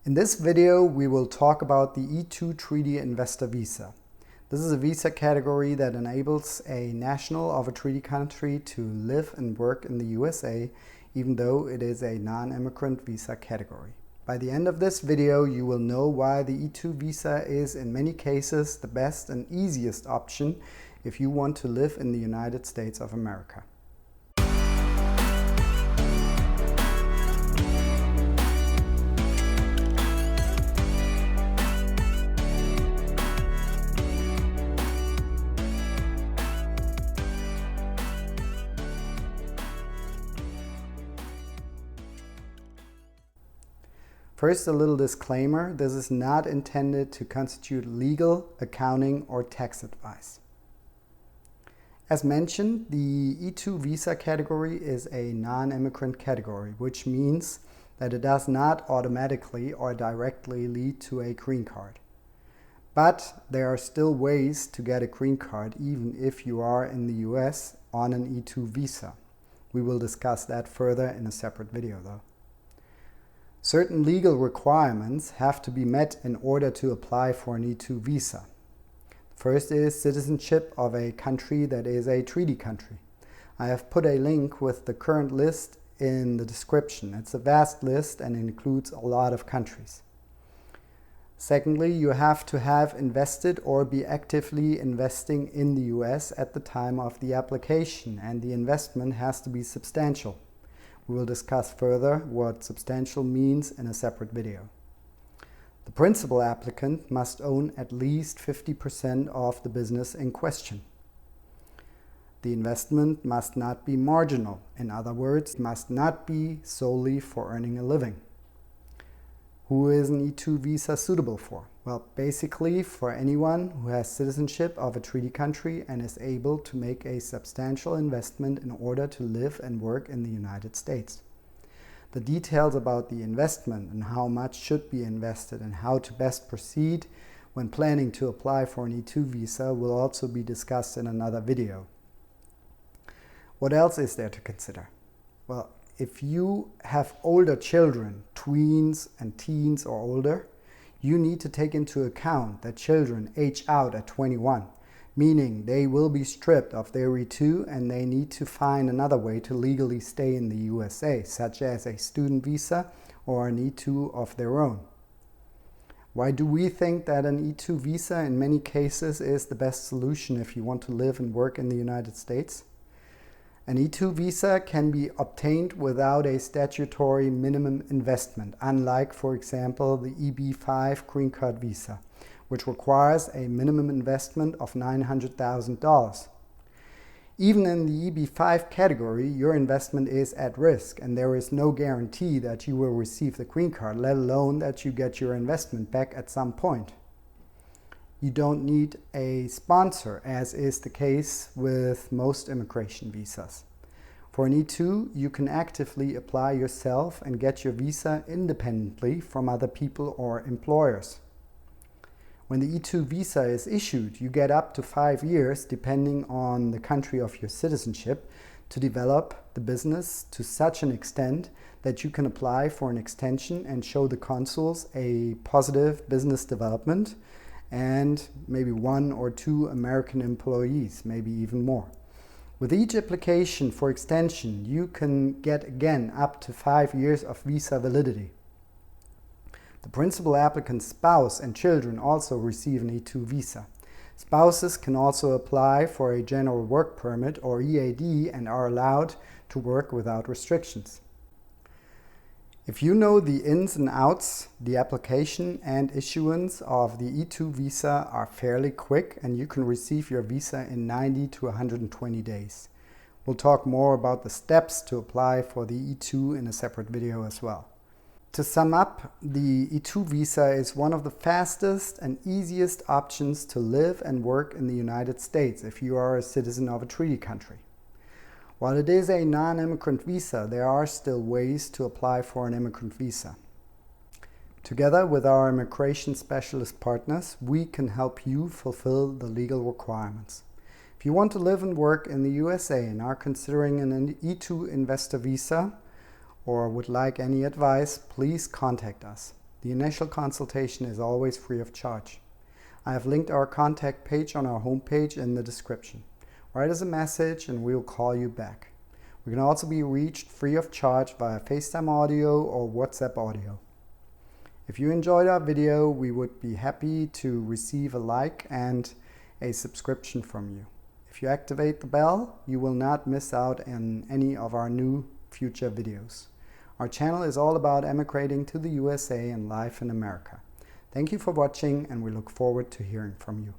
In this video, we will talk about the E2 Treaty Investor Visa. This is a visa category that enables a national of a treaty country to live and work in the USA, even though it is a non-immigrant visa category. By the end of this video, you will know why the E2 visa is in many cases the best and easiest option if you want to live in the United States of America. First, a little disclaimer, this is not intended to constitute legal, accounting, or tax advice. As mentioned, the E2 visa category is a non-immigrant category, which means that it does not automatically or directly lead to a green card. But there are still ways to get a green card even if you are in the US on an E2 visa. We will discuss that further in a separate video though. Certain legal requirements have to be met in order to apply for an E2 visa. First is citizenship of a country that is a treaty country. I have put a link with the current list in the description. It's a vast list and includes a lot of countries. Secondly, you have to have invested or be actively investing in the US at the time of the application, and the investment has to be substantial. We will discuss further what substantial means in a separate video. The principal applicant must own at least 50% of the business in question. The investment must not be marginal. In other words, it must not be solely for earning a living. Who is an E2 visa suitable for? Well, basically for anyone who has citizenship of a treaty country and is able to make a substantial investment in order to live and work in the United States. The details about the investment and how much should be invested and how to best proceed when planning to apply for an E2 visa will also be discussed in another video. What else is there to consider? Well, if you have older children, tweens and teens or older, you need to take into account that children age out at 21, meaning they will be stripped of their E2 and they need to find another way to legally stay in the USA, such as a student visa or an E2 of their own. Why do we think that an E2 visa in many cases is the best solution if you want to live and work in the United States? An E2 visa can be obtained without a statutory minimum investment, unlike, for example, the EB-5 green card visa, which requires a minimum investment of $900,000. Even in the EB-5 category, your investment is at risk and there is no guarantee that you will receive the green card, let alone that you get your investment back at some point. You don't need a sponsor, as is the case with most immigration visas. For an E2, you can actively apply yourself and get your visa independently from other people or employers. When the E2 visa is issued, you get up to 5 years, depending on the country of your citizenship, to develop the business to such an extent that you can apply for an extension and show the consuls a positive business development and maybe 1 or 2 American employees, maybe even more. With each application for extension, you can get again up to 5 years of visa validity. The principal applicant's spouse and children also receive an E2 visa. Spouses can also apply for a general work permit or EAD and are allowed to work without restrictions. If you know the ins and outs, the application and issuance of the E2 visa are fairly quick and you can receive your visa in 90 to 120 days. We'll talk more about the steps to apply for the E2 in a separate video as well. To sum up, the E2 visa is one of the fastest and easiest options to live and work in the United States if you are a citizen of a treaty country. While it is a non-immigrant visa, there are still ways to apply for an immigrant visa. Together with our immigration specialist partners, we can help you fulfill the legal requirements. If you want to live and work in the USA and are considering an E2 investor visa or would like any advice, please contact us. The initial consultation is always free of charge. I have linked our contact page on our homepage in the description. Write us a message and we'll call you back. We can also be reached free of charge via FaceTime audio or WhatsApp audio. If you enjoyed our video, we would be happy to receive a like and a subscription from you. If you activate the bell, you will not miss out on any of our new future videos. Our channel is all about emigrating to the USA and life in America. Thank you for watching, and we look forward to hearing from you.